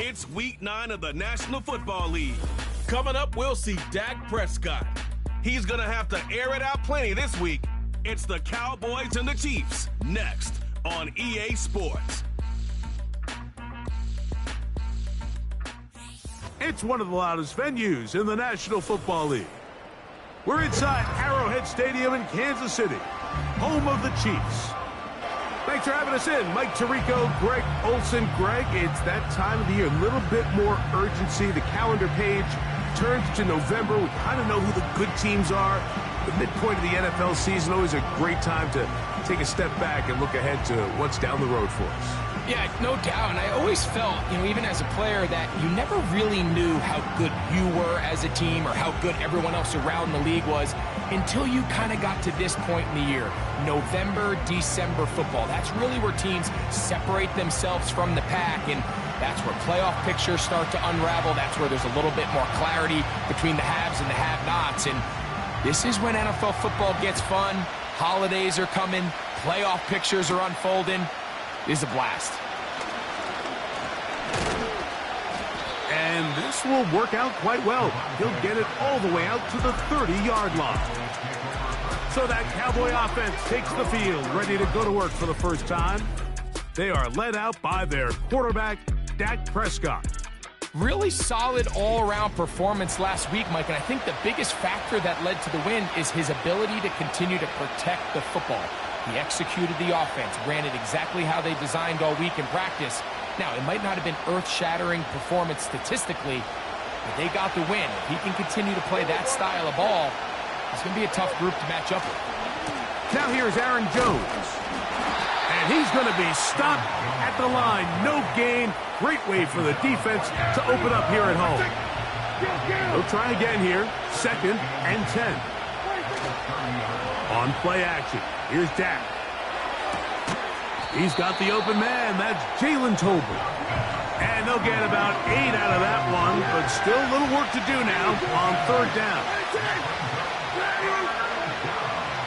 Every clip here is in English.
It's Week 9 of the National Football League. Coming up, we'll see Dak Prescott. He's going to have to air it out plenty this week. It's the Cowboys and the Chiefs, next on EA Sports. It's one of the loudest venues in the National Football League. We're inside Arrowhead Stadium in Kansas City, home of the Chiefs. Thanks for having us in. Mike Tirico, Greg Olson. Greg, it's that time of the year. A little bit more urgency. The calendar page turns to November. We kind of know who the good teams are. The midpoint of the NFL season, always a great time to take a step back and look ahead to what's down the road for us. Yeah, no doubt. And I always felt, even as a player, that you never really knew how good you were as a team or how good everyone else around the league was until you kind of got to this point in the year. November, December football. That's really where teams separate themselves from the pack, and that's where playoff pictures start to unravel. That's where there's a little bit more clarity between the haves and the have-nots. And this is when NFL football gets fun. Holidays are coming. Playoff pictures are unfolding. It is a blast. And this will work out quite well. He'll get it all the way out to the 30-yard line. So that Cowboy offense takes the field, ready to go to work for the first time. They are led out by their quarterback, Dak Prescott. Really solid all-around performance last week, Mike, and I think the biggest factor that led to the win is his ability to continue to protect the football. He executed the offense, ran it exactly how they designed all week in practice. Now, it might not have been earth-shattering performance statistically, but they got the win. If he can continue to play that style of ball, it's going to be a tough group to match up with. Now here's Aaron Jones. And he's going to be stopped at the line. No gain. Great way for the defense to open up here at home. We'll try again here. 2nd and 10. On play action. Here's Dak. He's got the open man. That's Jalen Tolbert. And they'll get about 8 out of that one, but still a little work to do now on 3rd down.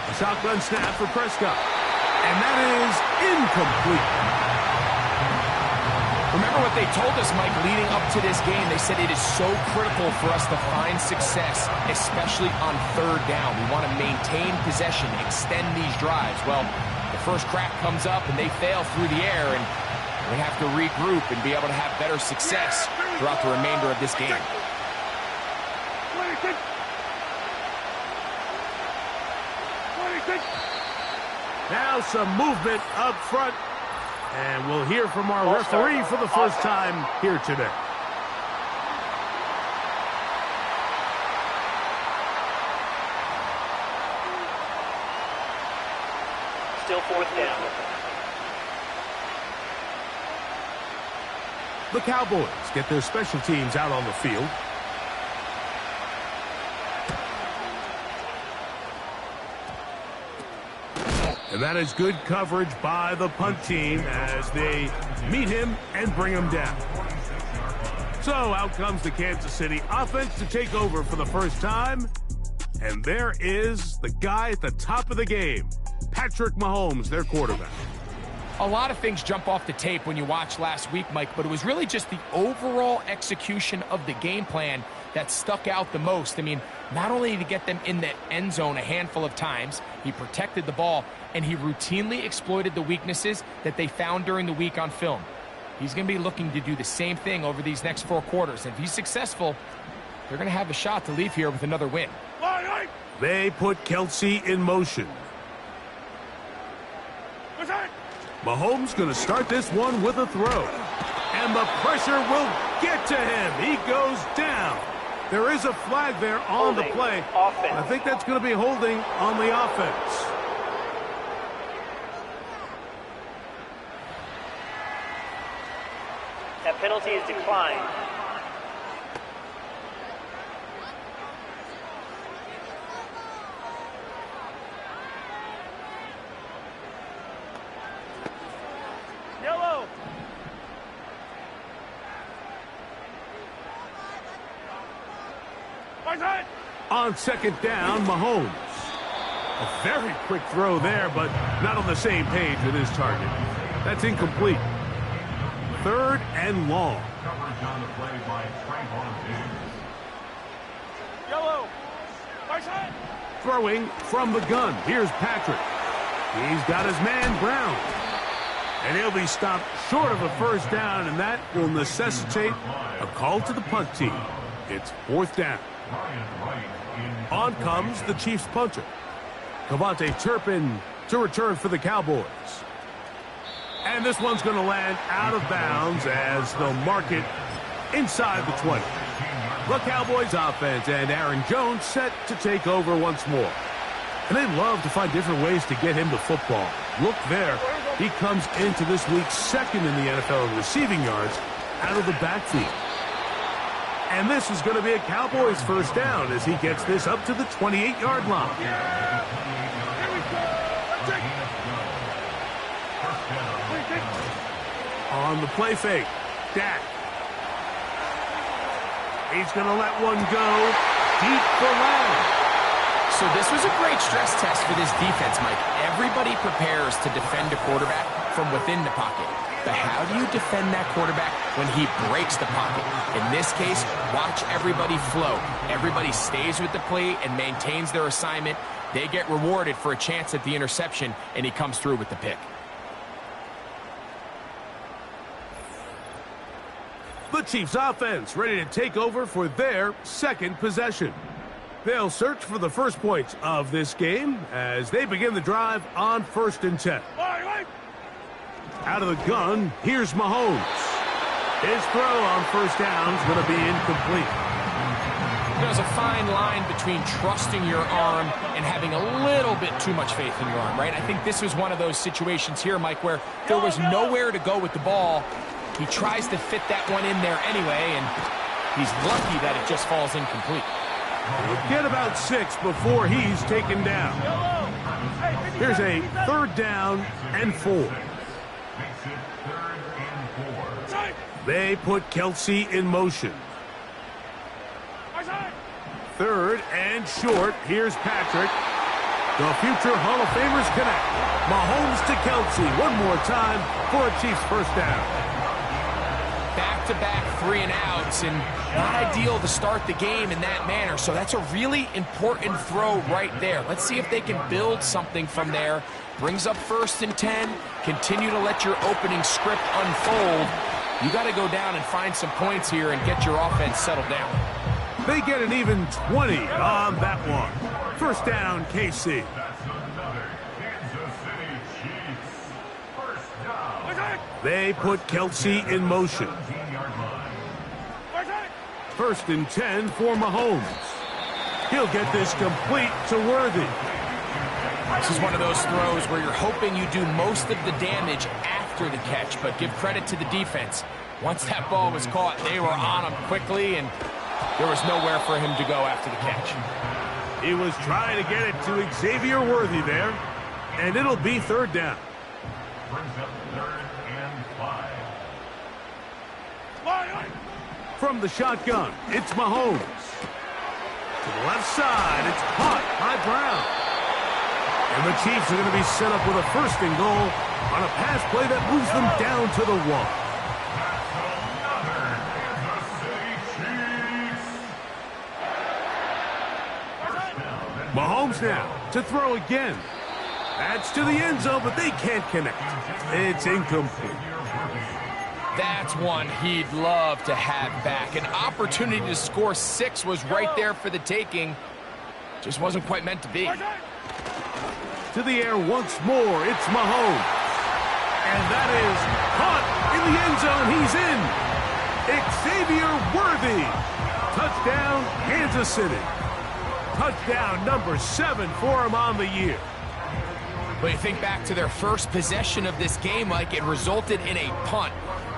A shotgun snap for Prescott. And that is incomplete. Remember what they told us, Mike, leading up to this game. They said it is so critical for us to find success, especially on 3rd down. We want to maintain possession, extend these drives. Well, the first crack comes up and they fail through the air, and we have to regroup and be able to have better success throughout the remainder of this game. Now some movement up front. And we'll hear from our referee for the first time here today. Still 4th down. The Cowboys get their special teams out on the field. And that is good coverage by the punt team as they meet him and bring him down. So out comes the Kansas City offense to take over for the first time. And there is the guy at the top of the game, Patrick Mahomes, their quarterback. A lot of things jump off the tape when you watch last week, Mike, but it was really just the overall execution of the game plan that stuck out the most. Not only did he get them in the end zone a handful of times, he protected the ball, and he routinely exploited the weaknesses that they found during the week on film. He's going to be looking to do the same thing over these next 4 quarters. And if he's successful, they're going to have a shot to leave here with another win. They put Kelsey in motion. Mahomes going to start this one with a throw. And the pressure will get to him. He goes down. There is a flag there on the play. Offense. I think that's going to be holding on the offense. That penalty is declined. Yellow. On 2nd down, Mahomes. A very quick throw there, but not on the same page with his target. That's incomplete. 3rd and long. Coverage on the play by Yellow. Right side. Throwing from the gun. Here's Patrick. He's got his man Brown. And he'll be stopped short of a first down, and that will necessitate a call to the punt team. It's fourth down. On comes the Chiefs punter. Cavante Turpin to return for the Cowboys. And this one's going to land out of bounds as they'll mark it inside the 20. The Cowboys offense and Aaron Jones set to take over once more. And they love to find different ways to get him the football. Look there. He comes into this week second in the NFL in receiving yards out of the backfield. And this is going to be a Cowboys first down as he gets this up to the 28-yard line. On the play fake, Dak. He's going to let one go deep for Lamb. So this was a great stress test for this defense, Mike. Everybody prepares to defend a quarterback from within the pocket. But how do you defend that quarterback when he breaks the pocket? In this case, watch everybody flow. Everybody stays with the play and maintains their assignment. They get rewarded for a chance at the interception, and he comes through with the pick. The Chiefs offense ready to take over for their second possession. They'll search for the first points of this game as they begin the drive on 1st and 10. Out of the gun, here's Mahomes. His throw on first down is going to be incomplete. There's a fine line between trusting your arm and having a little bit too much faith in your arm, right? I think this was one of those situations here, Mike, where there was nowhere to go with the ball. He tries to fit that one in there anyway, and he's lucky that it just falls incomplete. He'll get about 6 before he's taken down. Here's a 3rd down and 4. They put Kelsey in motion. 3rd and short. Here's Patrick. The future Hall of Famers connect. Mahomes to Kelsey one more time for a Chiefs first down. Back-to-back 3-and-outs, and not ideal to start the game in that manner. So that's a really important throw right there. Let's see if they can build something from there. Brings up 1st and 10. Continue to let your opening script unfold. You got to go down and find some points here and get your offense settled down. They get an even 20 on that one. First down, KC. They put Kelsey in motion. 1st and 10 for Mahomes. He'll get this complete to Worthy. This is one of those throws where you're hoping you do most of the damage after the catch, but give credit to the defense. Once that ball was caught, they were on him quickly, and there was nowhere for him to go after the catch. He was trying to get it to Xavier Worthy there, and it'll be 3rd down. From the shotgun, it's Mahomes. To the left side, it's caught by Brown. And the Chiefs are going to be set up with a 1st and goal on a pass play that moves them down to the 1. Mahomes now to throw again. That's to the end zone, but they can't connect. It's incomplete. That's one he'd love to have back. An opportunity to score 6 was right there for the taking. Just wasn't quite meant to be. To the air once more, it's Mahomes. And that is caught in the end zone. He's in. Xavier Worthy. Touchdown, Kansas City. Touchdown number 7 for him on the year. But you think back to their first possession of this game, like it resulted in a punt.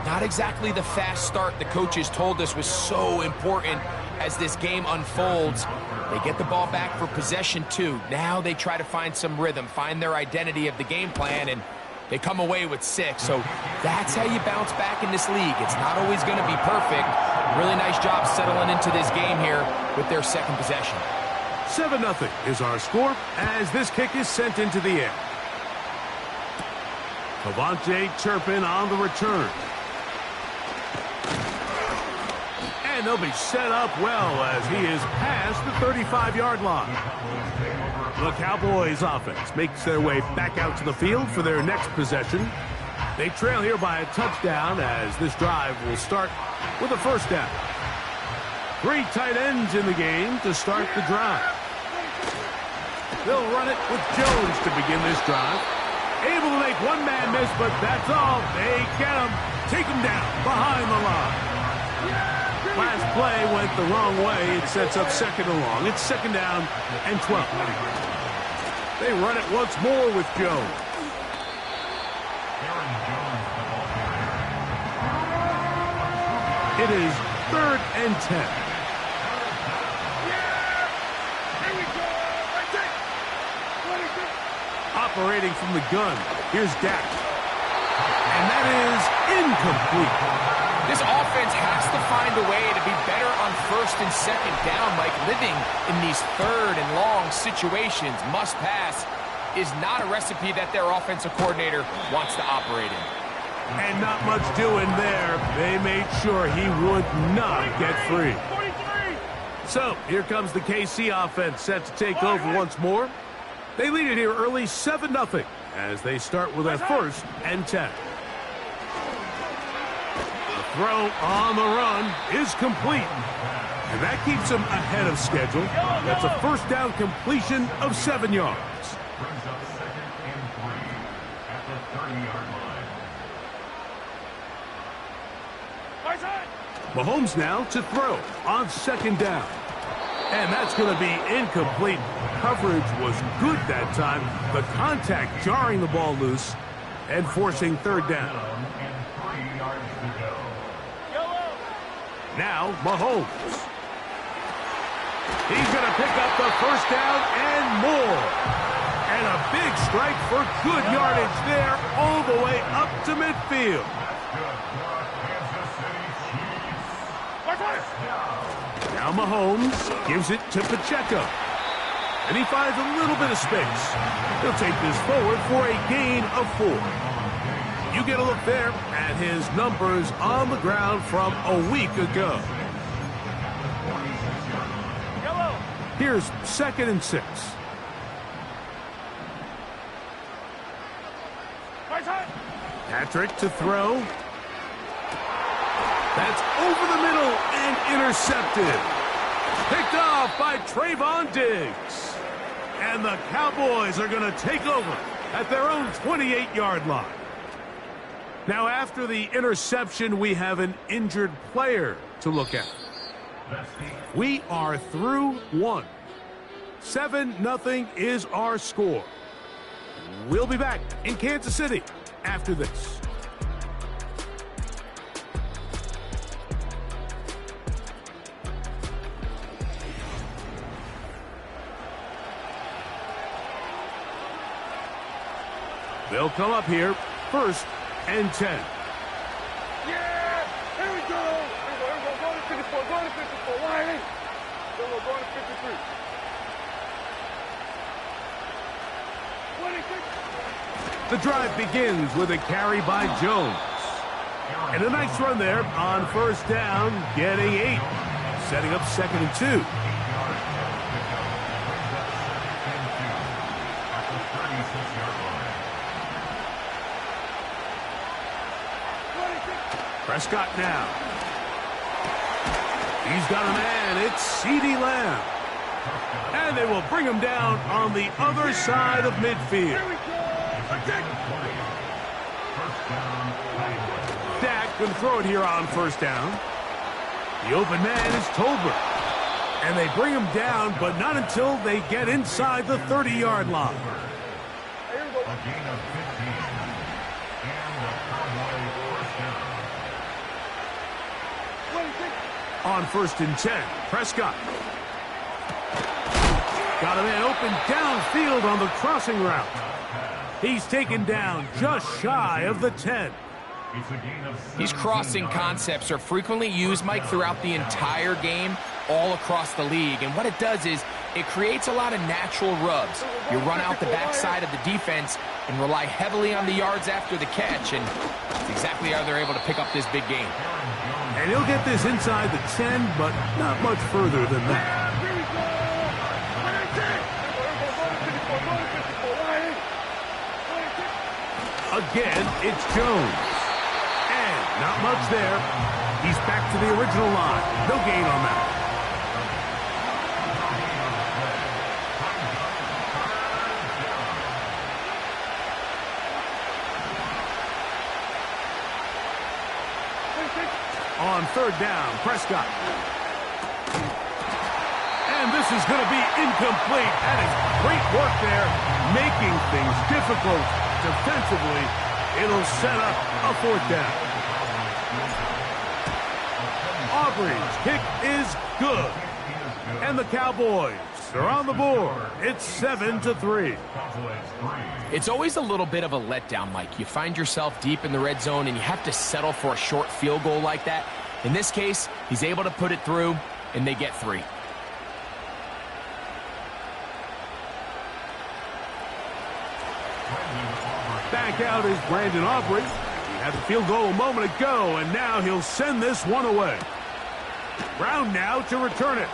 Not exactly the fast start the coaches told us was so important as this game unfolds. They get the ball back for possession 2. Now they try to find some rhythm, find their identity of the game plan, and they come away with 6. So that's how you bounce back in this league. It's not always going to be perfect. Really nice job settling into this game here with their second possession. 7-0 is our score as this kick is sent into the air. Cavante Turpin on the return. And they'll be set up well as he is past the 35-yard line. The Cowboys offense makes their way back out to the field for their next possession. They trail here by a touchdown as this drive will start with a first down. 3 tight ends in the game to start the drive. They'll run it with Jones to begin this drive. Able to make one man miss, but that's all. They get him, take him down behind the line. Last play went the wrong way. It sets up second and long. It's second down and 12. They run it once more with Jones. It is 3rd and 10. Operating from the gun, here's Dak. And that is incomplete. This offense has to find a way to be better on first and second down, Mike. Living in these third and long situations, must pass, is not a recipe that their offensive coordinator wants to operate in. And not much doing there. They made sure he would not get free. So, here comes the KC offense set to take over once more. They lead it here early 7-0 as they start with a 1st and 10. The throw on the run is complete. And that keeps them ahead of schedule. That's a first down completion of 7 yards. Mahomes now to throw on 2nd down. And that's going to be incomplete. Coverage was good that time. The contact jarring the ball loose and forcing 3rd down. Now Mahomes. He's going to pick up the first down and more. And a big strike for good yardage there all the way up to midfield. Now Mahomes gives it to Pacheco. And he finds a little bit of space. He'll take this forward for a gain of 4. You get a look there at his numbers on the ground from a week ago. Here's 2nd and 6. Patrick to throw. That's over the middle and intercepted. Picked off by Trayvon Diggs. And the Cowboys are going to take over at their own 28-yard line. Now, after the interception, we have an injured player to look at. We are through 1. 7-0 is our score. We'll be back in Kansas City after this. They'll come up here, 1st and 10. Yeah! Here we go! Here we go. Go to 54. Go to 54. Line in. Go to 53. 26. The drive begins with a carry by Jones. And a nice run there on 1st down, getting 8. Setting up 2nd and 2. Prescott now. He's got a man. It's CeeDee Lamb. And they will bring him down on the other side of midfield. Dak can throw it here on 1st down. The open man is Tolbert. And they bring him down, but not until they get inside the 30-yard line. On 1st and 10, Prescott. Got a man open downfield on the crossing route. He's taken down just shy of the 10. These crossing concepts are frequently used, Mike, throughout the entire game, all across the league. And what it does is it creates a lot of natural rubs. You run out the backside of the defense and rely heavily on the yards after the catch. And that's exactly how they're able to pick up this big game. And he'll get this inside the 10, but not much further than that. Again, it's Jones. And not much there. He's back to the original line. No gain on that. On third down, Prescott. And this is going to be incomplete. That is great work there, making things difficult defensively. It'll set up a fourth down. Aubrey's kick is good. And the Cowboys are on the board. It's 7-3. It's always a little bit of a letdown, Mike. You find yourself deep in the red zone and you have to settle for a short field goal like that. In this case, he's able to put it through, and they get 3. Back out is Brandon Aubrey. He had the field goal a moment ago, and now he'll send this one away. Brown now to return it.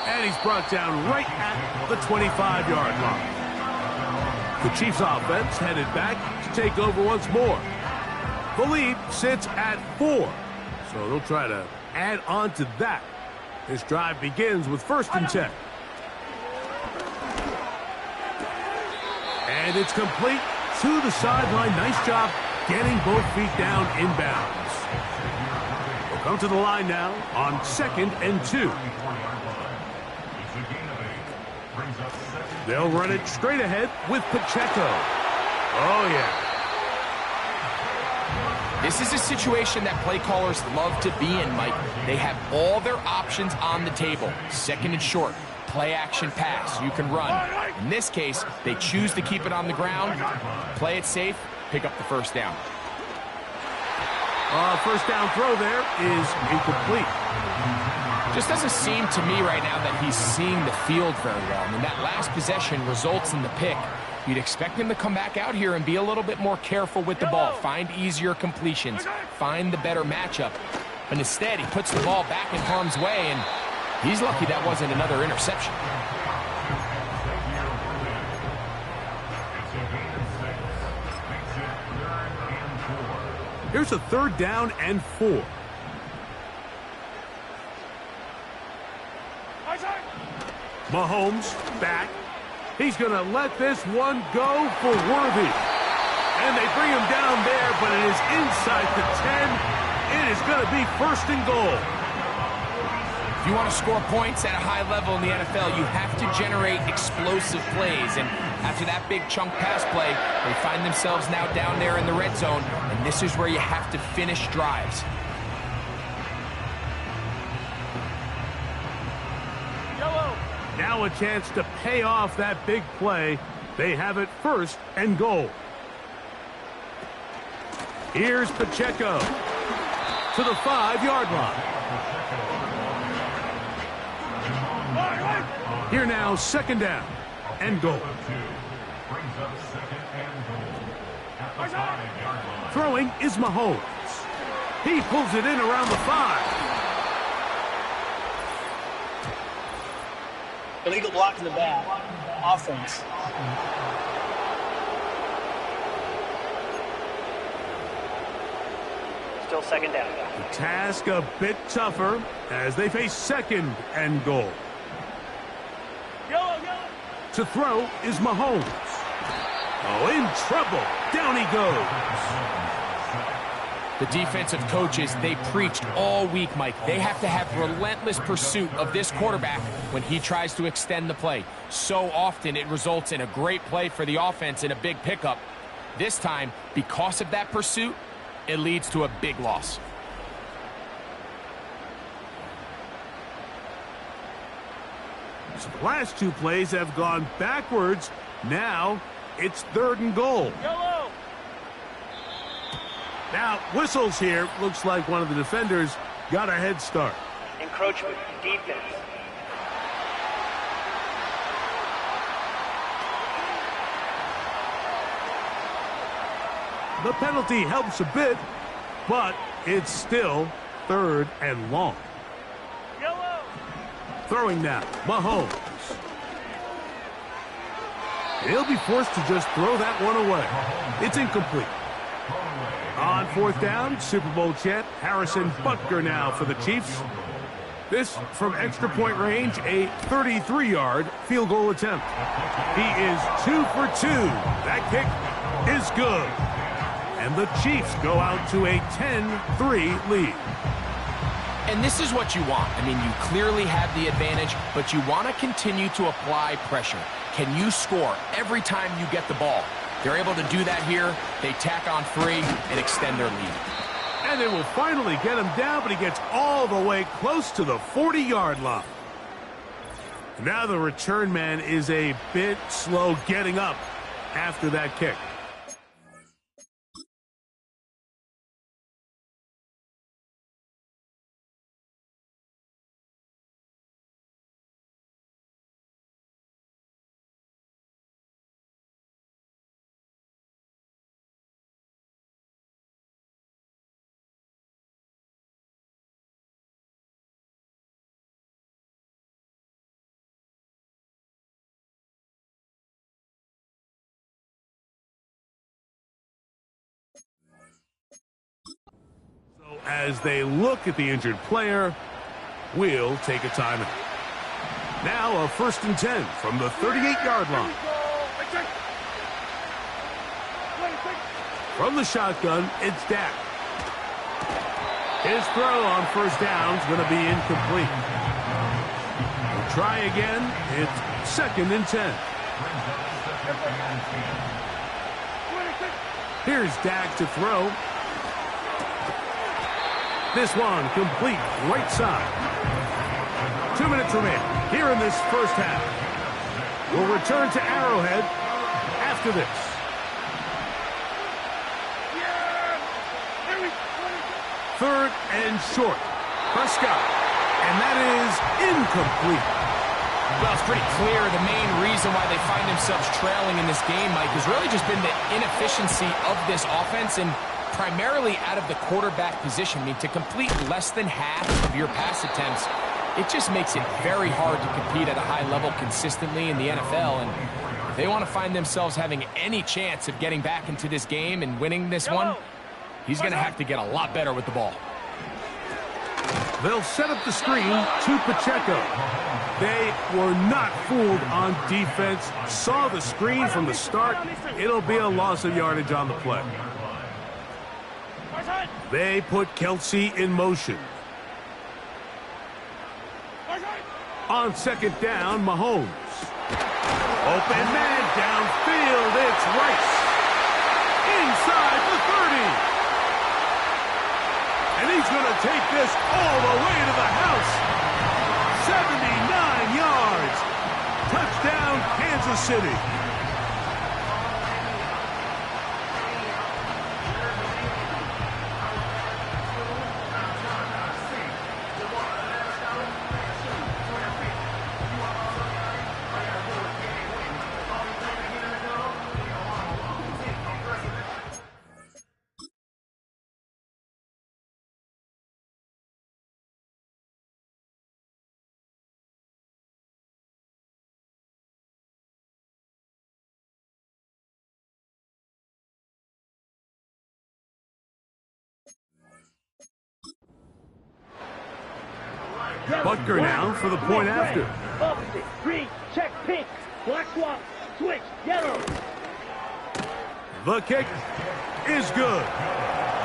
And he's brought down right at the 25-yard line. The Chiefs offense headed back to take over once more. The lead sits at 4, so they'll try to add on to that. This drive begins with 1st and 10. And it's complete to the sideline. Nice job getting both feet down inbounds. We'll come to the line now on 2nd and 2. They'll run it straight ahead with Pacheco. Oh, yeah. This is a situation that play callers love to be in, Mike. They have all their options on the table. 2nd and short, play action pass. You can run. In this case, they choose to keep it on the ground, play it safe, pick up the 1st down. First down throw there is incomplete. Just doesn't seem to me right now that he's seeing the field very well. I mean, that last possession results in the pick. You'd expect him to come back out here and be a little bit more careful with the ball, find easier completions, find the better matchup. But instead, he puts the ball back in harm's way, and he's lucky that wasn't another interception. Here's a 3rd down and 4. Mahomes back. He's going to let this one go for Worthy. And they bring him down there, but it is inside the 10. It is going to be 1st and goal. If you want to score points at a high level in the NFL, you have to generate explosive plays. And after that big chunk pass play, they find themselves now down there in the red zone. And this is where you have to finish drives. Now a chance to pay off that big play. They have it 1st and goal. Here's Pacheco to the 5-yard line. Here now, 2nd down and goal. Throwing is Mahomes. He pulls it in around the 5. Illegal block in the back. Offense. Still 2nd down. The task a bit tougher as they face 2nd and goal. To throw is Mahomes. Oh, in trouble. Down he goes. The defensive coaches, they preached all week, Mike. They have to have relentless pursuit of this quarterback when he tries to extend the play. So often it results in a great play for the offense and a big pickup. This time, because of that pursuit, it leads to a big loss. So the last 2 plays have gone backwards. Now it's 3rd and goal. Now, whistles here. Looks like one of the defenders got a head start. Encroachment, defense. The penalty helps a bit, but It's still 3rd and long. Yellow. Throwing now, Mahomes. He'll be forced to just throw that one away. It's incomplete. On 4th down, Super Bowl champ Harrison Butker now for the Chiefs. This from extra point range, a 33-yard field goal attempt. He is 2 for 2. That kick is good. And the Chiefs go out to a 10-3 lead. And this is what you want. I mean, you clearly have the advantage, but you want to continue to apply pressure. Can you score every time you get the ball? They're able to do that here. They tack on 3 and extend their lead. And they will finally get him down, but he gets all the way close to the 40-yard line. Now the return man is a bit slow getting up after that kick. As they look at the injured player, we'll take a timeout. Now a 1st and 10 from the 38-yard line. From the shotgun, it's Dak. His throw on 1st down is going to be incomplete. We'll try again. It's 2nd and 10. Here's Dak to throw. This one complete right side. 2 minutes remaining here in this first half. We'll return to Arrowhead after this. 3rd and short. Prescott. And that is incomplete. Well, it's pretty clear the main reason why they find themselves trailing in this game, Mike, has really just been the inefficiency of this offense and primarily out of the quarterback position. I mean, to complete less than half of your pass attempts, it just makes it very hard to compete at a high level consistently in the NFL. And if they want to find themselves having any chance of getting back into this game and winning this one, he's going to have to get a lot better with the ball. They'll set up the screen to Pacheco. They were not fooled on defense. Saw the screen from the start. It'll be a loss of yardage on the play. They put Kelsey in motion. On 2nd down, Mahomes. Open man downfield. It's Rice. Inside the 30. And he's going to take this all the way to the house. 79 yards. Touchdown, Kansas City. Butker now for the point after. Opposite, green, check, pink, black swap, switch, yellow. The kick is good.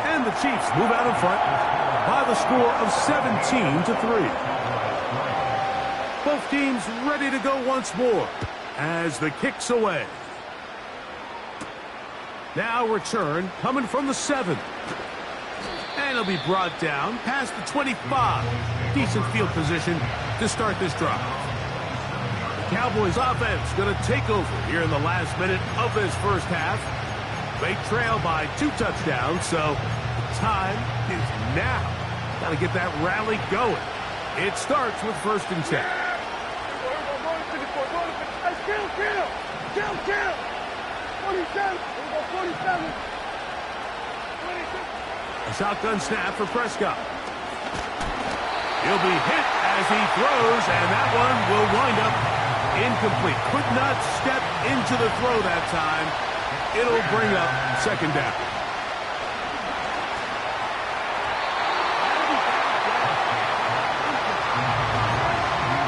And the Chiefs move out in front by the score of 17-3. Both teams ready to go once more as the kick's away. Now return coming from the 7. And it'll be brought down past the 25. Decent field position to start this drive. The Cowboys offense going to take over here in the last minute of this first half. They trail by 2 touchdowns, so time is now. Got to get that rally going. It starts with 1st and 10. Kill! 47! 47! 26! Shotgun snap for Prescott. He'll be hit as he throws, and that one will wind up incomplete. Could not step into the throw that time. It'll bring up second down.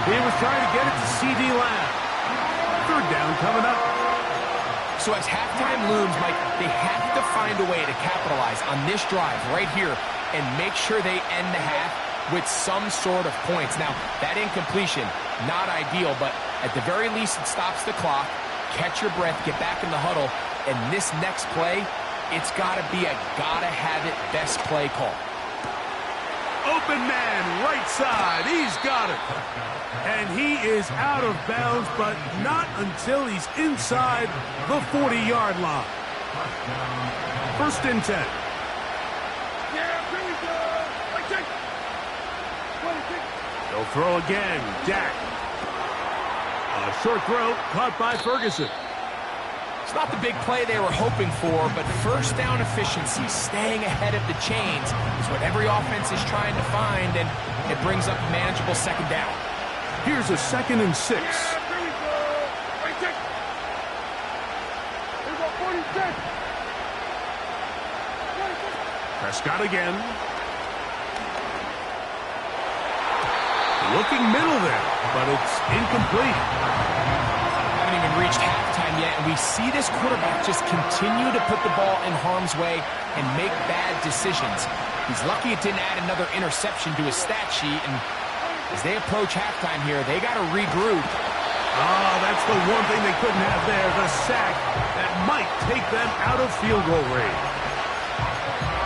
He was trying to get it to C.D. Lamb. Third down coming up. So as halftime looms, Mike, they have to find a way to capitalize on this drive right here and make sure they end the half with some sort of points. Now, that incompletion, not ideal, but at the very least it stops the clock. Catch your breath, get back in the huddle, and this next play, it's got to be a gotta-have-it best play call. Open man, right side. He's got it. And he is out of bounds, but not until he's inside the 40-yard line. First and 10. He'll throw again. Dak. A short throw caught by Ferguson. It's not the big play they were hoping for, but first down efficiency, staying ahead of the chains, is what every offense is trying to find, and it brings up a manageable second down. Here's a 2nd and 6. Prescott again. Looking middle there, but it's incomplete. Haven't even reached halftime yet, and we see this quarterback just continue to put the ball in harm's way and make bad decisions. He's lucky it didn't add another interception to his stat sheet, and as they approach halftime here, they got to regroup. Oh, that's the one thing they couldn't have there, the sack that might take them out of field goal range.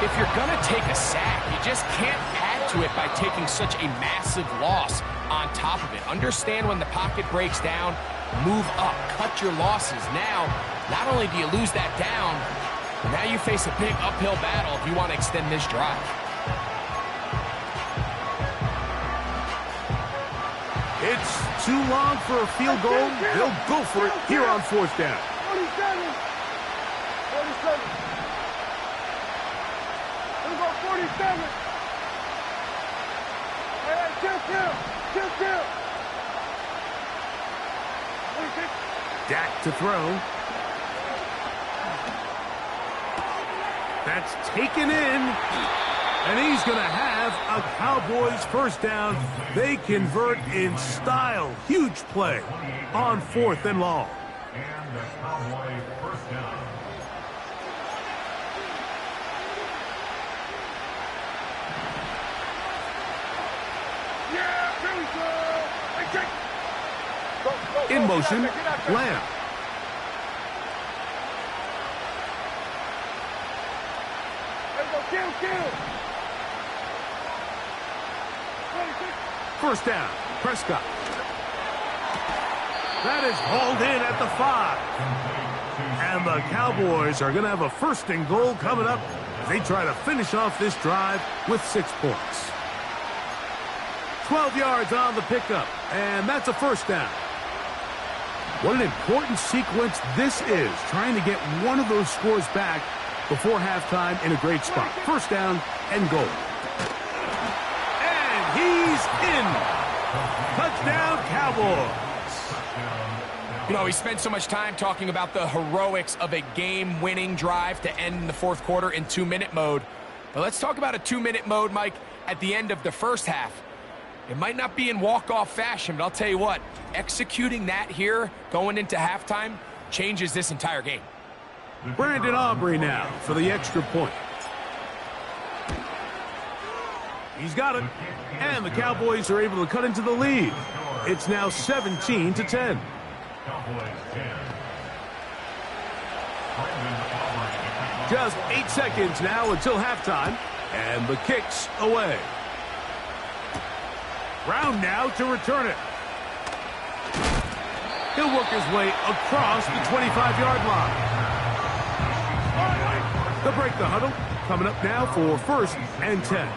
If you're going to take a sack, you just can't add to it by taking such a massive loss on top of it. Understand when the pocket breaks down, move up, cut your losses. Now, not only do you lose that down, but now you face a big uphill battle if you want to extend this drive. It's too long for a field goal. They'll go for it here on fourth down. 47. 47. We'll go 47. Hey, chill. Dak to throw. That's taken in. And he's going to have a Cowboys first down. They convert in style. Huge play on 4th and long. And the Cowboys first down. Yeah, here we go. Hey, check. Go, In motion, get out there. Lamb. Kill. First down, Prescott. That is hauled in at the 5. And the Cowboys are going to have a 1st and goal coming up as they try to finish off this drive with 6 points. 12 yards on the pickup, and that's a first down. What an important sequence this is, trying to get one of those scores back before halftime in a great spot. First down and goal. And he's in. Touchdown, Cowboys. You know, we spent so much time talking about the heroics of a game-winning drive to end the 4th quarter in 2-minute mode. But let's talk about a 2-minute mode, Mike, at the end of the first half. It might not be in walk-off fashion, but I'll tell you what, executing that here going into halftime changes this entire game. Brandon Aubrey now for the extra point. He's got it. And the Cowboys are able to cut into the lead. It's now 17-10. Just 8 seconds now until halftime. And the kick's away. Brown now to return it. He'll work his way across the 25-yard line. They'll break the huddle. Coming up now for 1st and 10.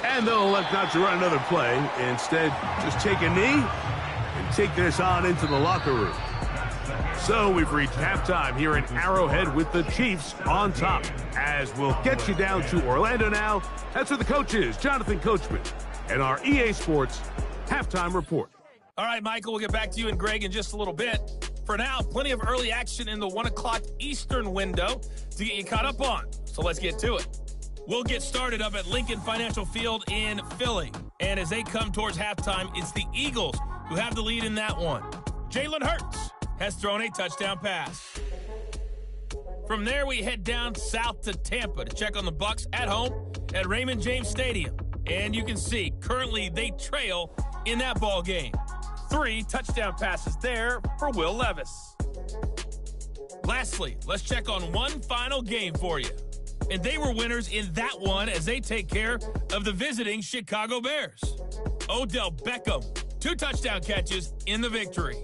And they'll elect not to run another play. Instead, just take a knee and take this on into the locker room. So we've reached halftime here in Arrowhead with the Chiefs on top. As we'll get you down to Orlando now, that's where the coach is, Jonathan Coachman, and our EA Sports halftime report. All right, Michael, we'll get back to you and Greg in just a little bit. For now, plenty of early action in the 1 o'clock Eastern window to get you caught up on. So let's get to it. We'll get started up at Lincoln Financial Field in Philly. And as they come towards halftime, it's the Eagles who have the lead in that one. Jalen Hurts has thrown a touchdown pass. From there, we head down south to Tampa to check on the Bucs at home at Raymond James Stadium. And you can see, currently they trail in that ball game. 3 touchdown passes there for Will Levis. Lastly, let's check on one final game for you. And they were winners in that one as they take care of the visiting Chicago Bears. Odell Beckham, 2 touchdown catches in the victory.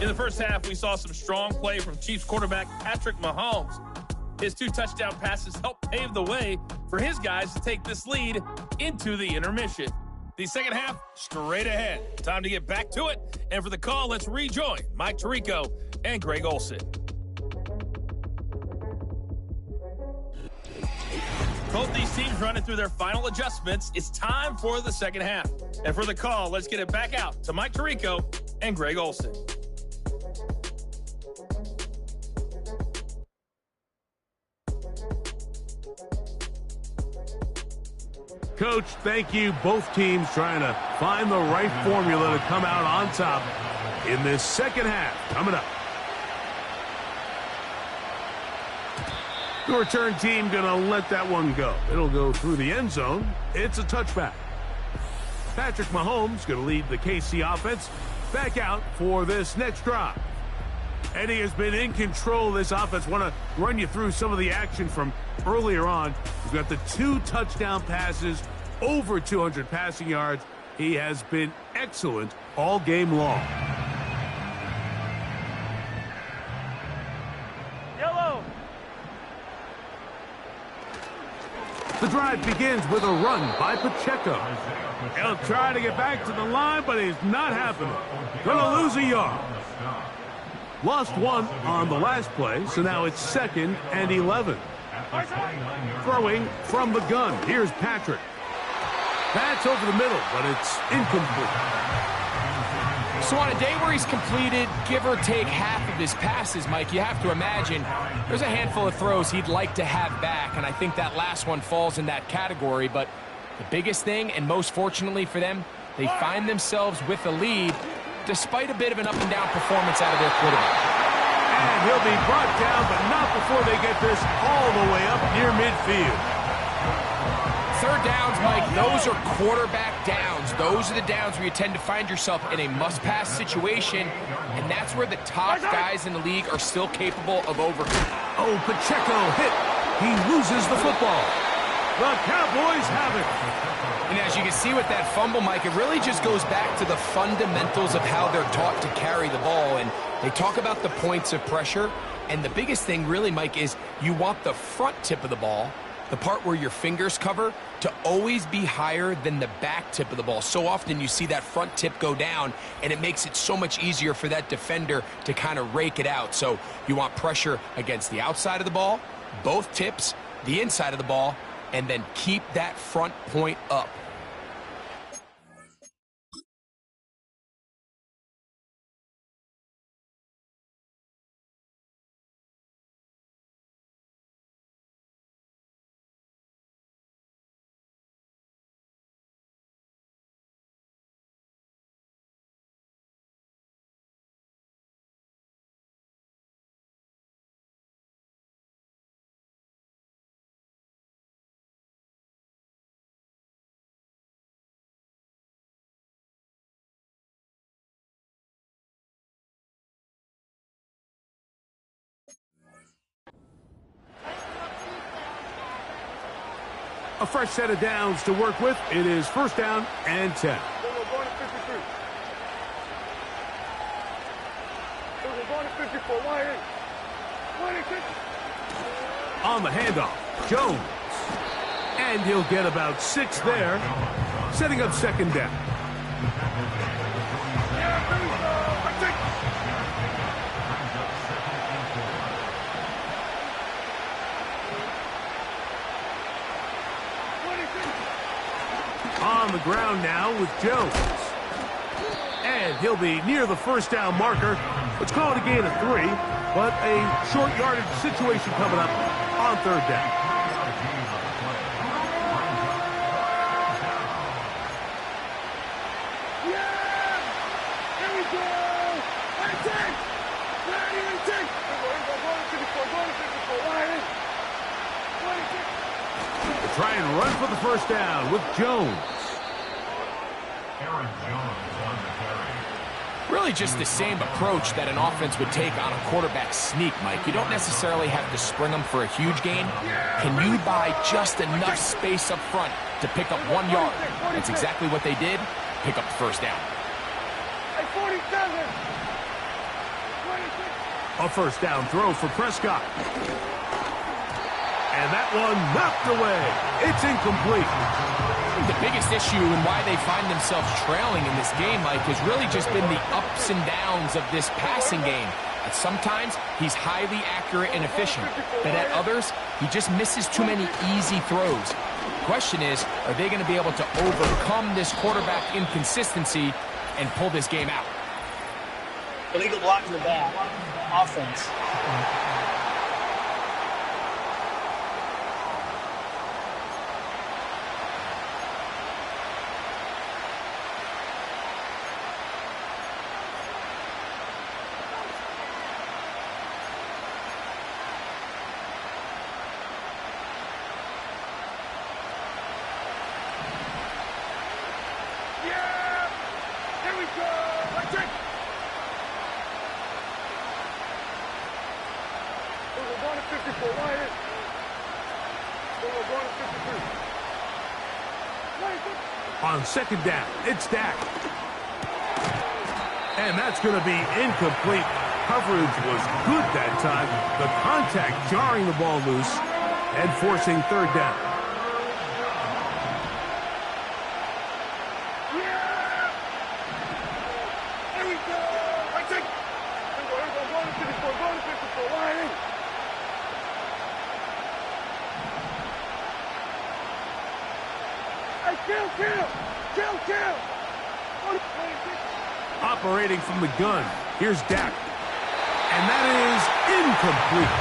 In the first half, we saw some strong play from Chiefs quarterback Patrick Mahomes. His 2 touchdown passes helped pave the way for his guys to take this lead into the intermission. The second half, straight ahead. Time to get back to it. And for the call, let's rejoin Mike Tirico and Greg Olson. Both these teams running through their final adjustments. It's time for the second half. And for the call, let's get it back out to Mike Tirico and Greg Olson. Coach, thank you. Both teams trying to find the right formula to come out on top in this second half. Coming up. The return team going to let that one go. It'll go through the end zone. It's a touchback. Patrick Mahomes going to lead the KC offense back out for this next drive. And he has been in control of this offense. Want to run you through some of the action from earlier on. He's got the 2 touchdown passes, over 200 passing yards. He has been excellent all game long. Yellow. The drive begins with a run by Pacheco. He'll try to get back to the line, but it's not happening. Gonna lose a yard. Lost 1 on the last play, so now it's 2nd and 11. Throwing from the gun. Here's Patrick. That's over the middle, but it's incomplete. So on a day where he's completed, give or take half of his passes, Mike, you have to imagine there's a handful of throws he'd like to have back, and I think that last one falls in that category. But the biggest thing, and most fortunately for them, they find themselves with a lead despite a bit of an up-and-down performance out of their quarterback. And he'll be brought down, but not before they get this all the way up near midfield. Third downs, Mike, those are quarterback downs. Those are the downs where you tend to find yourself in a must-pass situation, and that's where the top guys in the league are still capable of overcoming. Oh, Pacheco hit. He loses the football. The Cowboys have it. And as you can see with that fumble, Mike, it really just goes back to the fundamentals of how they're taught to carry the ball. And they talk about the points of pressure. And the biggest thing really, Mike, is you want the front tip of the ball, the part where your fingers cover, to always be higher than the back tip of the ball. So often you see that front tip go down, and it makes it so much easier for that defender to kind of rake it out. So you want pressure against the outside of the ball, both tips, the inside of the ball, and then keep that front point up. A fresh set of downs to work with. It is 1st down and 10. Going to 53. We're going to 54. Why ain't On the handoff, Jones. And he'll get about 6 there, setting up 2nd down. Yeah, on the ground now with Jones. And he'll be near the first down marker. Let's call it a gain of 3, but a short yardage situation coming up on third down. Try and run for the first down with Jones. Really just the same approach that an offense would take on a quarterback sneak, Mike. You don't necessarily have to spring them for a huge gain. Can you buy just enough space up front to pick up 1 yard? That's exactly what they did. Pick up the first down. A first down throw for Prescott. And that one knocked away. It's incomplete. The biggest issue and why they find themselves trailing in this game, Mike, has really just been the ups and downs of this passing game. At sometimes, he's highly accurate and efficient. But at others, he just misses too many easy throws. The question is, are they going to be able to overcome this quarterback inconsistency and pull this game out? Illegal block in the back. Offense. On second down, it's Dak. And that's going to be incomplete. Coverage was good that time. The contact jarring the ball loose and forcing third down. Operating from the gun, here's Dak. And that is incomplete.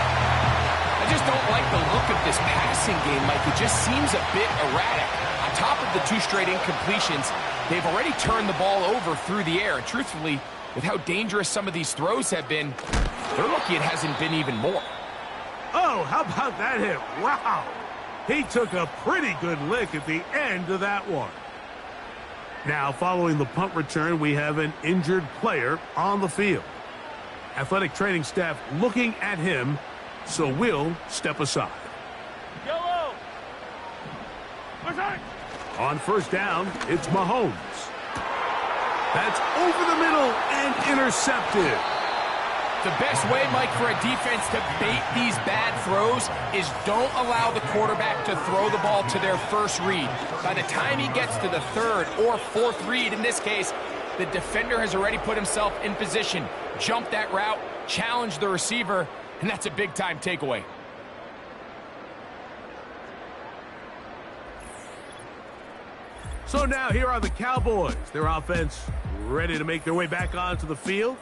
I just don't like the look of this passing game, Mike. It just seems a bit erratic. On top of the 2 straight incompletions, they've already turned the ball over through the air. And truthfully, with how dangerous some of these throws have been, they're lucky it hasn't been even more. Oh, how about that hit? Wow. He took a pretty good lick at the end of that one. Now, following the punt return, we have an injured player on the field. Athletic training staff looking at him, so we'll step aside. Yellow. On first down, it's Mahomes. That's over the middle and intercepted. The best way, Mike, for a defense to bait these bad throws is don't allow the quarterback to throw the ball to their first read. By the time he gets to the third or fourth read, in this case, the defender has already put himself in position, jump that route, challenge the receiver, and that's a big-time takeaway. So now here are the Cowboys. Their offense ready to make their way back onto the field.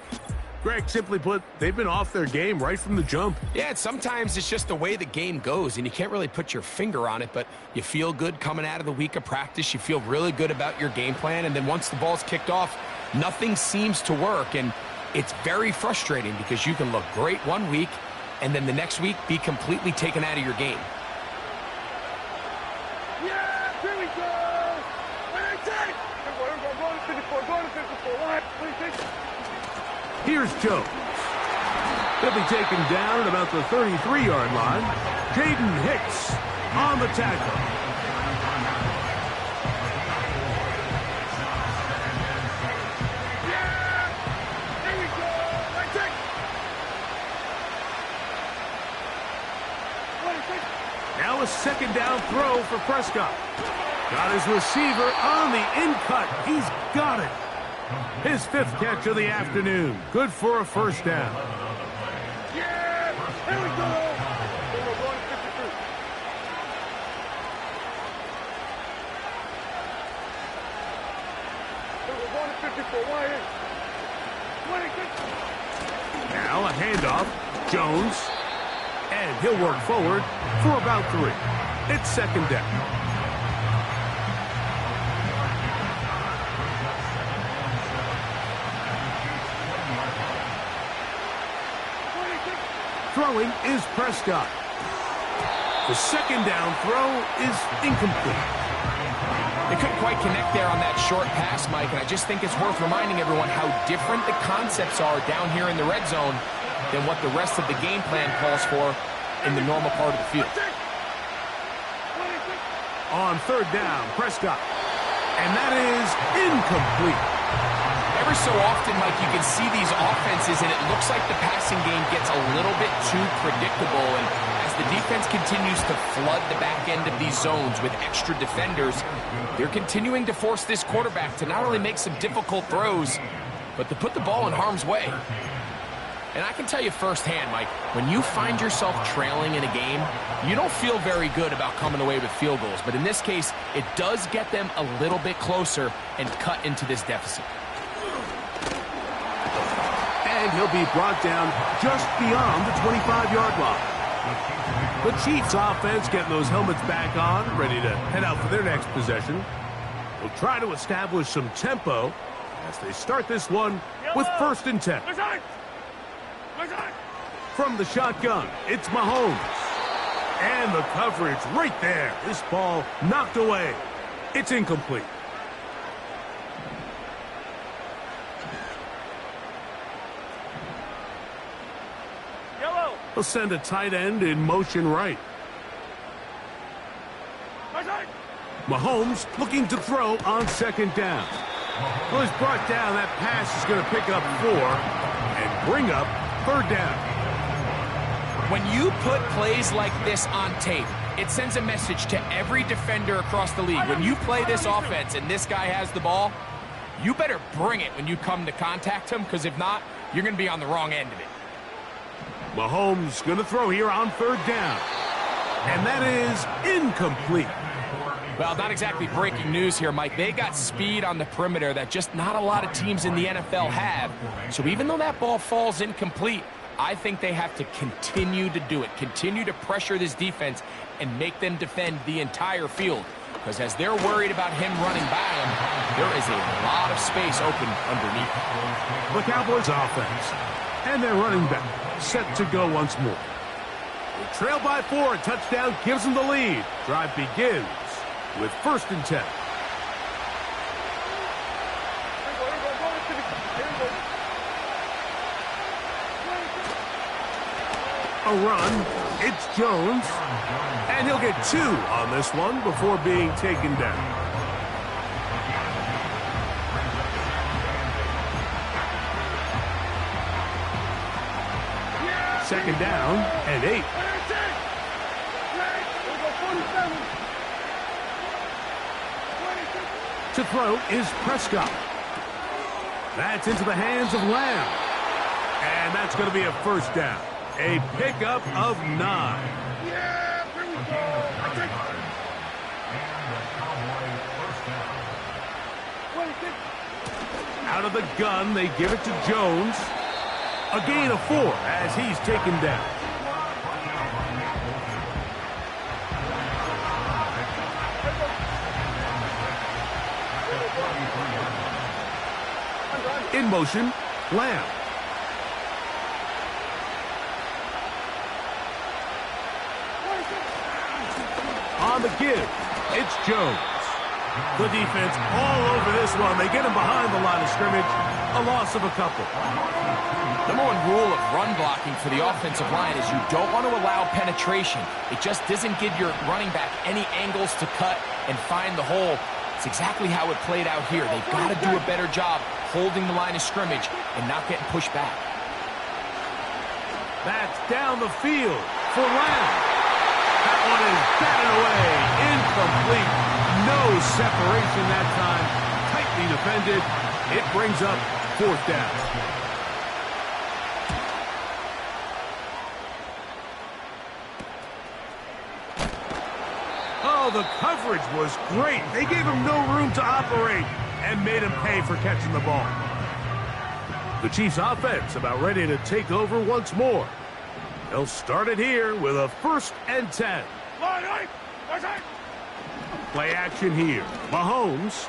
Greg, simply put, they've been off their game right from the jump. Yeah, sometimes it's just the way the game goes, and you can't really put your finger on it, but you feel good coming out of the week of practice. You feel really good about your game plan, and then once the ball's kicked off, nothing seems to work, and it's very frustrating because you can look great one week, and then the next week be completely taken out of your game. Yeah, here we go. Here's Jones. He'll be taken down at about the 33-yard line. Jaden Hicks on the tackle. Now a second down throw for Prescott. Got his receiver on the in-cut. He's got it. His 5th catch of the afternoon. Good for a first down. Yeah! Here we go! A handoff. Jones. And he'll work forward for about 3. It's second down. Throwing is Prescott. The second down throw is incomplete. They couldn't quite connect there on that short pass, Mike, and I just think it's worth reminding everyone how different the concepts are down here in the red zone than what the rest of the game plan calls for in the normal part of the field. On third down, Prescott. And that is incomplete. Every so often, Mike, you can see these offenses, and it looks like the passing game gets a little bit too predictable. And as the defense continues to flood the back end of these zones with extra defenders, they're continuing to force this quarterback to not only make some difficult throws, but to put the ball in harm's way. And I can tell you firsthand, Mike, when you find yourself trailing in a game, you don't feel very good about coming away with field goals. But in this case, it does get them a little bit closer and cut into this deficit. And he'll be brought down just beyond the 25-yard line. The Chiefs offense getting those helmets back on, ready to head out for their next possession. They'll try to establish some tempo as they start this one with 1st and 10. From the shotgun, it's Mahomes. And the coverage right there. This ball knocked away. It's incomplete. He'll send a tight end in motion right. Mahomes looking to throw on 2nd down. Well, he's brought down. That pass is going to pick up 4 and bring up 3rd down. When you put plays like this on tape, it sends a message to every defender across the league. When you play this offense and this guy has the ball, you better bring it when you come to contact him, because if not, you're going to be on the wrong end of it. Mahomes going to throw here on 3rd down. And that is incomplete. Well, not exactly breaking news here, Mike. They got speed on the perimeter that just not a lot of teams in the NFL have. So even though that ball falls incomplete, I think they have to continue to do it. Continue to pressure this defense and make them defend the entire field. Because as they're worried about him running by them, there is a lot of space open underneath. The Cowboys offense and their running back set to go once more. They trail by 4. A touchdown gives them the lead. Drive begins with 1st and 10. A run. It's Jones. And he'll get 2 on this one before being taken down. Second down and 8. To throw is Prescott. That's into the hands of Lamb. And that's going to be a 1st down. A pickup of 9. Yeah, here we go. Out of the gun, they give it to Jones. A gain of 4 as he's taken down. In motion, Lamb. On the give, it's Jones. The defense all over this one. They get him behind the line of scrimmage. A loss of a couple. Number 1 rule of run blocking for the offensive line is you don't want to allow penetration. It just doesn't give your running back any angles to cut and find the hole. It's exactly how it played out here. They've got to do a better job holding the line of scrimmage and not getting pushed back. That's down the field for Lamb. That one is batted away. Incomplete. No separation that time. Tightly defended. It brings up 4th down. Oh, the coverage was great. They gave him no room to operate and made him pay for catching the ball. The Chiefs offense about ready to take over once more. They'll start it here with a 1st and 10. Play action here. Mahomes.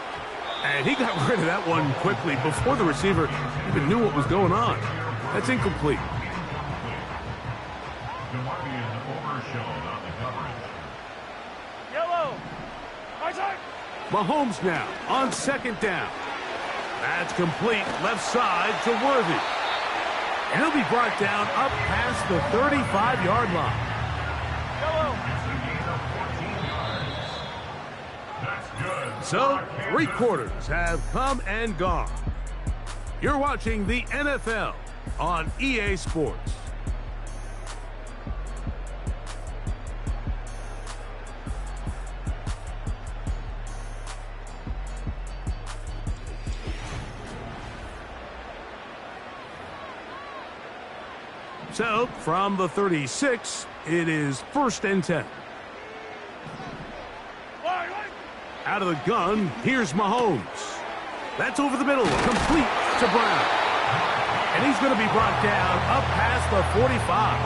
And he got rid of that one quickly before the receiver even knew what was going on. That's incomplete. Yellow. Mahomes now on 2nd down. That's complete left side to Worthy. And he'll be brought down up past the 35-yard line. So, 3 quarters have come and gone. You're watching the NFL on EA Sports. So, from the 36, it is 1st and 10. Out of the gun, here's Mahomes. That's over the middle, complete to Brown. And he's going to be brought down up past the 45.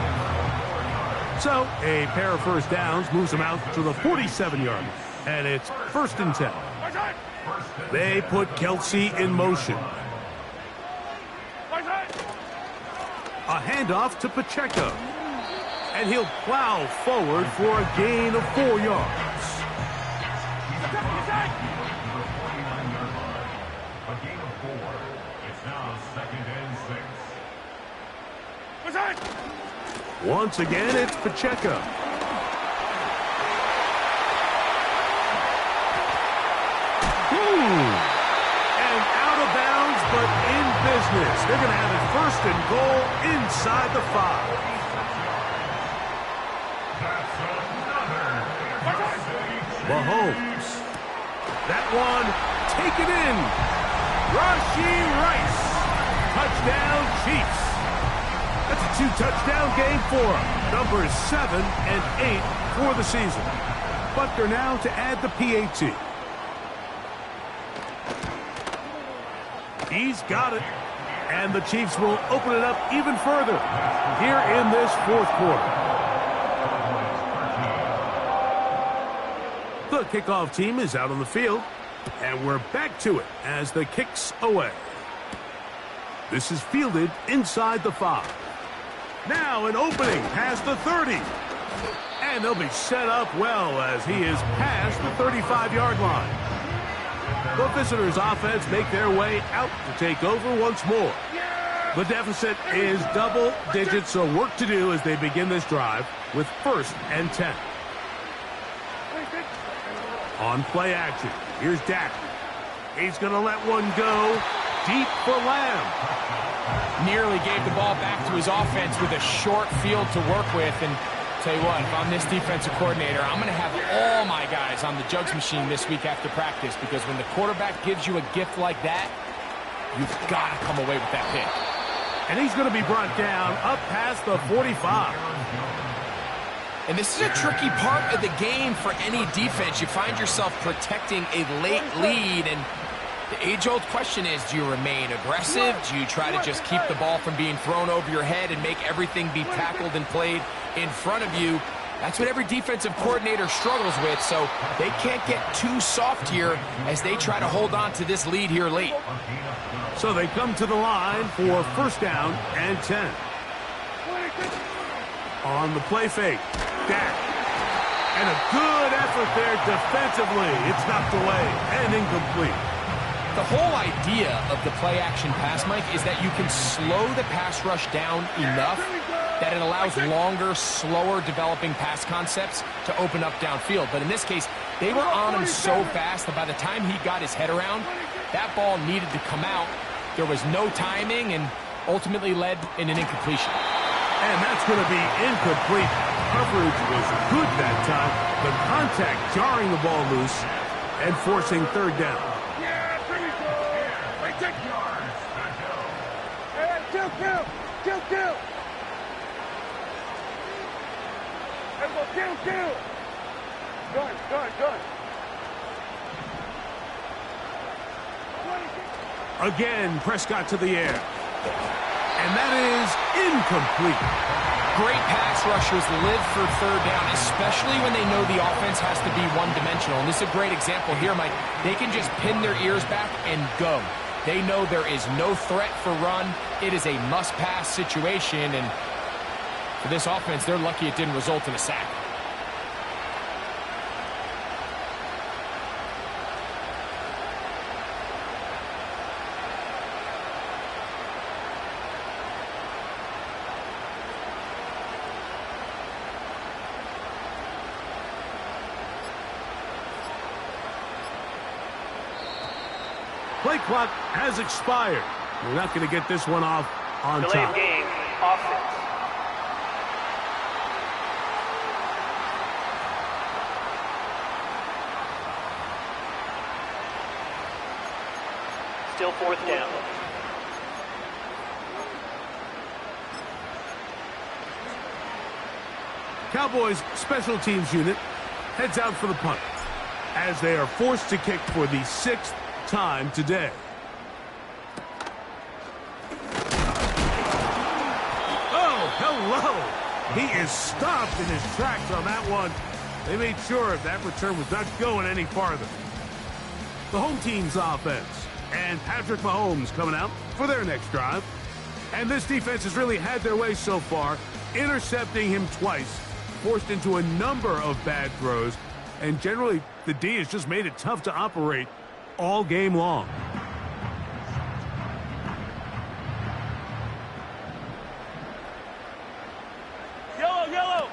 So, a pair of 1st downs moves him out to the 47-yard line. And it's 1st and 10. They put Kelsey in motion. A handoff to Pacheco. And he'll plow forward for a gain of 4 yards. Once again, it's Pacheco. And out of bounds, but in business. They're going to have it 1st and goal inside the 5. Mahomes. That one taken in. Rashee Rice. Touchdown, Chiefs. That's a 2-touchdown game for him. Numbers 7 and 8 for the season. But they're now to add the PAT. He's got it. And the Chiefs will open it up even further here in this 4th quarter. The kickoff team is out on the field. And we're back to it as the kick's away. This is fielded inside the 5. Now an opening past the 30. And they'll be set up well as he is past the 35-yard line. The visitors' offense make their way out to take over once more. The deficit is double digits, so work to do as they begin this drive with 1st and 10. On play action, here's Dak. He's going to let one go deep for Lamb. Nearly gave the ball back to his offense with a short field to work with. And tell you what, if I'm this defensive coordinator, I'm going to have all my guys on the jugs machine this week after practice, because when the quarterback gives you a gift like that, you've got to come away with that pick. And he's going to be brought down up past the 45. And this is a tricky part of the game for any defense. You find yourself protecting a late lead, and the age-old question is, do you remain aggressive? Do you try to just keep the ball from being thrown over your head and make everything be tackled and played in front of you? That's what every defensive coordinator struggles with, so they can't get too soft here as they try to hold on to this lead here late. So they come to the line for 1st down and 10. On the play fake, Dak. And a good effort there defensively. It's knocked away and incomplete. The whole idea of the play-action pass, Mike, is that you can slow the pass rush down enough that it allows longer, slower developing pass concepts to open up downfield. But in this case, they were on him so fast that by the time he got his head around, that ball needed to come out. There was no timing and ultimately led in an incompletion. And that's going to be incomplete. Coverage was good that time. The contact jarring the ball loose and forcing 3rd down. Kill. Good. Again, Prescott to the air. And that is incomplete. Great pass rushers live for third down, especially when they know the offense has to be one-dimensional. And this is a great example here, Mike. They can just pin their ears back and go. They know there is no threat for run. It is a must-pass situation, and for this offense, they're lucky it didn't result in a sack. Play clock has expired. We're not going to get this one off on Delayed top. game, offense. Still fourth down. Cowboys special teams unit heads out for the punt as they are forced to kick for the 6th time today. Oh, hello. He is stopped in his tracks on that one. They made sure that return was not going any farther. The home team's offense and Patrick Mahomes coming out for their next drive. And this defense has really had their way so far, intercepting him twice, forced into a number of bad throws, and generally the D has just made it tough to operate all game long. Yellow, yellow.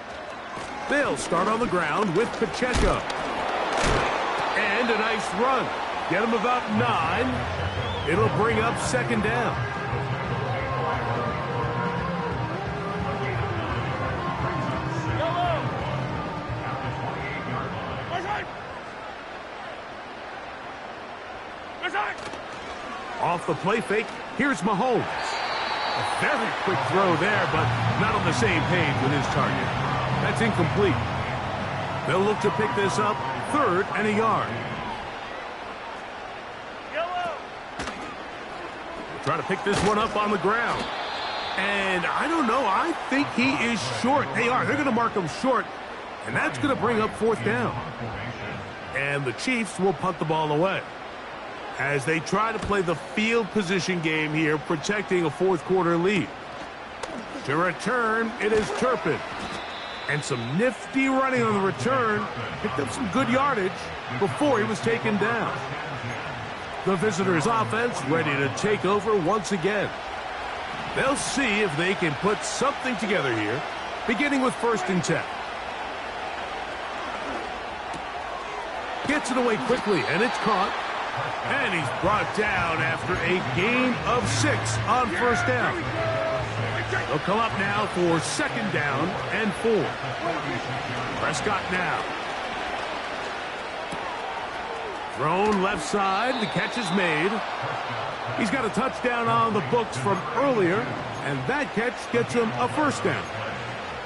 They'll start on the ground with Pacheco. And a nice run. Get him about 9. It'll bring up 2nd down. Yellow. Off the play fake, here's Mahomes. A very quick throw there, but not on the same page with his target. That's incomplete. They'll look to pick this up 3rd and a yard. Yellow. Try to pick this one up on the ground. And I don't know, I think he is short. They are. They're going to mark him short, and that's going to bring up 4th down. And the Chiefs will punt the ball away as they try to play the field position game here, protecting a 4th quarter lead. To return, it is Turpin. And some nifty running on the return. Picked up some good yardage before he was taken down. The visitors' offense ready to take over once again. They'll see if they can put something together here, beginning with 1st and 10. Gets it away quickly, and it's caught. And he's brought down after a gain of 6 on 1st down. They'll come up now for 2nd down and 4. Prescott now. Thrown left side. The catch is made. He's got a touchdown on the books from earlier, and that catch gets him a 1st down.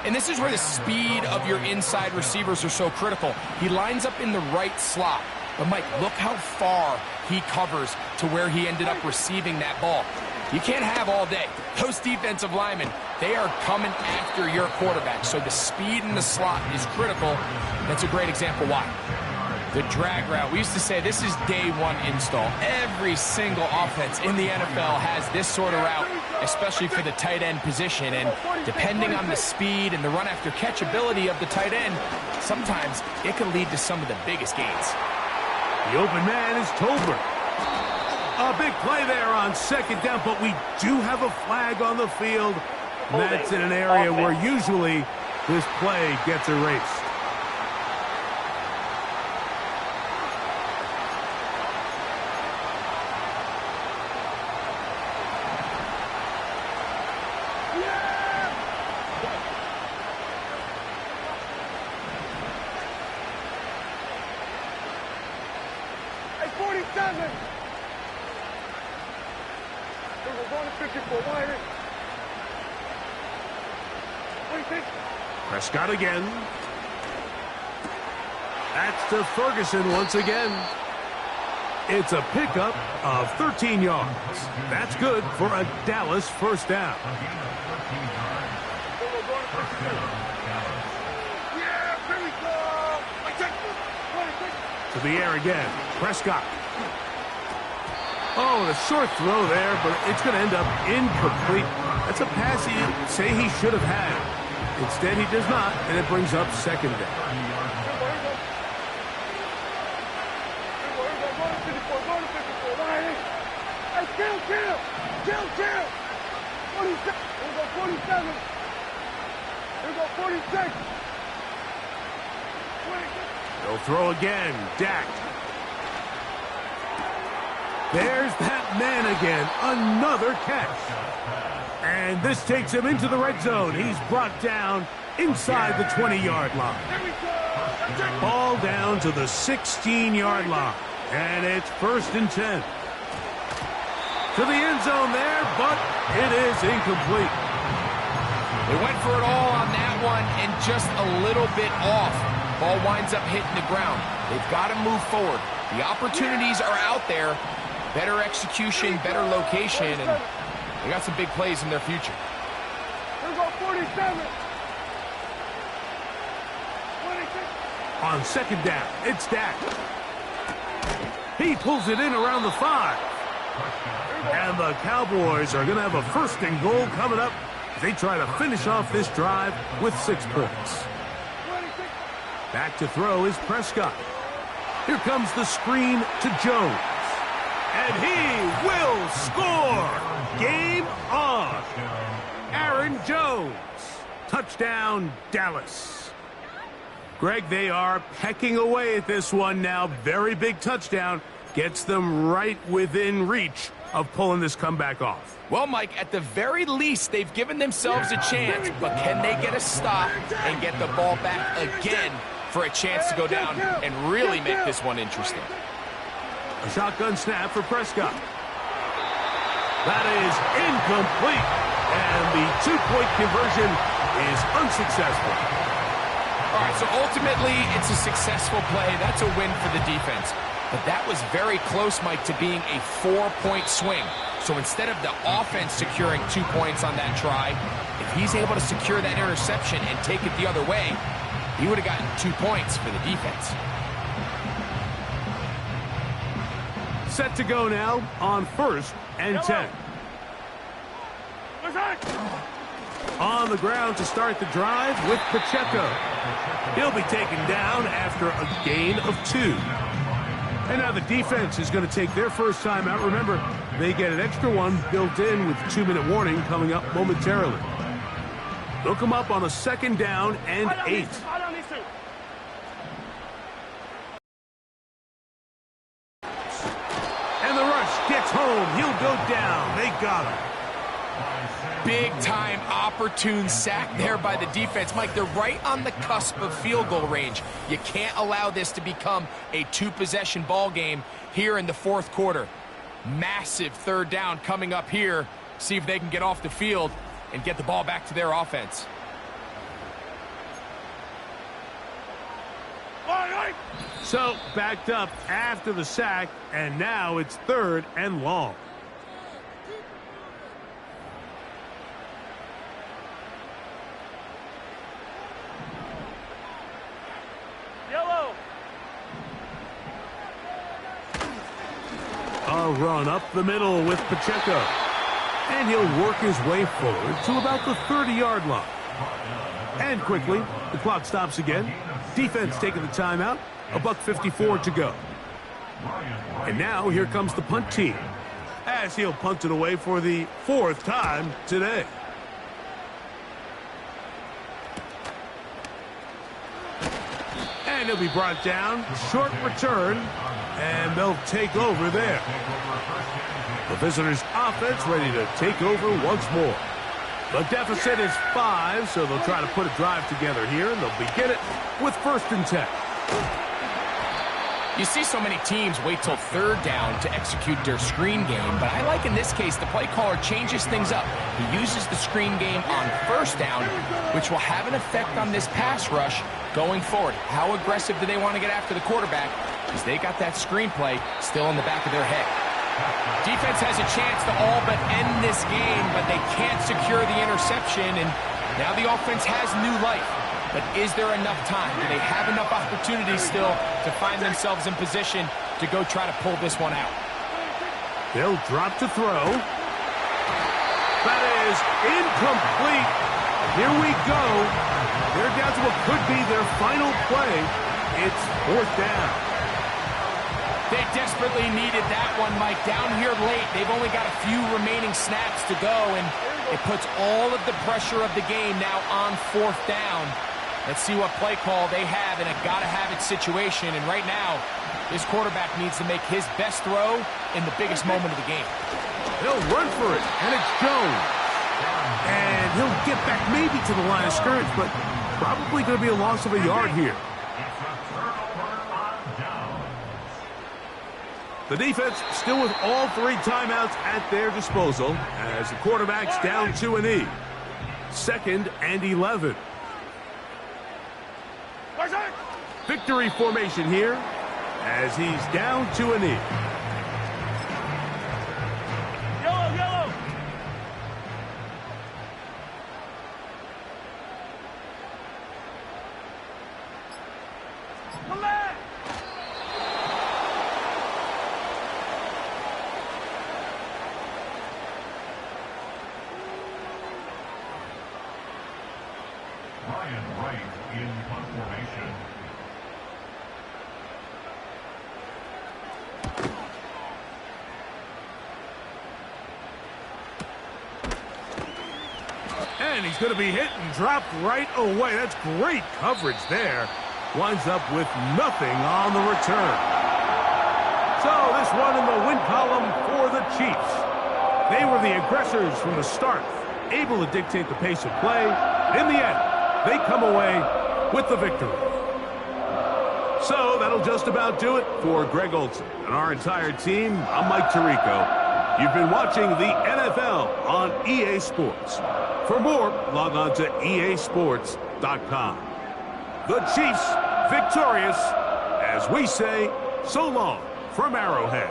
And this is where the speed of your inside receivers are so critical. He lines up in the right slot. But, Mike, look how far he covers to where he ended up receiving that ball. You can't have all day. Those defensive linemen, they are coming after your quarterback. So the speed in the slot is critical. That's a great example why. The drag route. We used to say this is day 1 install. Every single offense in the NFL has this sort of route, especially for the tight end position. And depending on the speed and the run after catch ability of the tight end, sometimes it can lead to some of the biggest gains. The open man is Tolbert. A big play there on 2nd down, but we do have a flag on the field. That's in an area where usually this play gets erased. Hey, 47. We're going to 54. Wide in. What do you think? Prescott again. That's to Ferguson once again. It's a pickup of 13 yards. That's good for a Dallas first down. To the air again. Prescott. Oh, and a short throw there, but it's going to end up incomplete. That's a pass he'd say he should have had. Instead, he does not, and it brings up second down. Chill. 47. Here we go, 47. Here we go, 46. They'll throw again. Dak. There's that man again. Another catch. And this takes him into the red zone. He's brought down inside the 20-yard line. Ball down to the 16-yard line. And it's 1st and 10. To the end zone there, but it is incomplete. They went for it all on that one and just a little bit off. Ball winds up hitting the ground. They've got to move forward. The opportunities are out there. Better execution, better location, and they got some big plays in their future. Here we go, 47. 26. On second down, it's Dak. He pulls it in around the 5. And the Cowboys are going to have a 1st and goal coming up as they try to finish off this drive with 6 points. Back to throw is Prescott. Here comes the screen to Jones. And he will score! Game on! Aaron Jones. Touchdown, Dallas. Greg, they are pecking away at this one now. Very big touchdown. Gets them right within reach of pulling this comeback off. Well, Mike, at the very least, they've given themselves a chance, but can they get a stop and get the ball back again for a chance to go down and really make this one interesting? A shotgun snap for Prescott. That is incomplete, and the 2-point conversion is unsuccessful. All right, so ultimately, it's a successful play. That's a win for the defense. But that was very close, Mike, to being a 4-point swing. So instead of the offense securing 2 points on that try, if he's able to secure that interception and take it the other way, he would have gotten 2 points for the defense. Set to go now on 1st and 10. On the ground to start the drive with Pacheco. He'll be taken down after a gain of 2. And now the defense is going to take their first time out. Remember, they get an extra one built in with 2-minute warning coming up momentarily. They'll come up on a 2nd down and 8. And the rush gets home. He'll go down. They got him. Big-time opportune sack there by the defense. Mike, they're right on the cusp of field goal range. You can't allow this to become a 2-possession ball game here in the 4th quarter. Massive 3rd down coming up here. See if they can get off the field and get the ball back to their offense. So, backed up after the sack, and now it's 3rd and long. A run up the middle with Pacheco. And he'll work his way forward to about the 30-yard line. And quickly, the clock stops again. Defense taking the timeout. $1:54 to go. And now here comes the punt team, as he'll punt it away for the 4th time today. And he'll be brought down. Short return. And they'll take over there. The visitors' offense ready to take over once more. The deficit is 5, so they'll try to put a drive together here, and they'll begin it with 1st and 10. You see so many teams wait till 3rd down to execute their screen game, but I like in this case the play caller changes things up. He uses the screen game on 1st down, which will have an effect on this pass rush going forward. How aggressive do they want to get after the quarterback? because they got that screenplay still in the back of their head. Defense has a chance to all but end this game, but they can't secure the interception, and now the offense has new life. But is there enough time? Do they have enough opportunities still to find themselves in position to go try to pull this one out? They'll drop to throw. That is incomplete. Here we go. They're down to what could be their final play. It's 4th down. They desperately needed that one, Mike. Down here late, they've only got a few remaining snaps to go, and it puts all of the pressure of the game now on 4th down. Let's see what play call they have in a gotta-have-it situation, and right now, this quarterback needs to make his best throw in the biggest moment of the game. He'll run for it, and it's Jones. And he'll get back maybe to the line of scrimmage, but probably going to be a loss of a yard here. The defense still with all 3 timeouts at their disposal as the quarterback's down to a knee. 2nd and 11. Victory formation here as he's down to a knee. Yellow, yellow. Come back. Ryan Wright in punt formation. And he's going to be hit and dropped right away. That's great coverage there. Winds up with nothing on the return. So this one in the win column for the Chiefs. They were the aggressors from the start, able to dictate the pace of play. In the end, they come away with the victory. So that'll just about do it for Greg Olson and our entire team. I'm Mike Tirico. You've been watching the NFL on EA Sports. For more, log on to easports.com. The Chiefs victorious as we say so long from Arrowhead.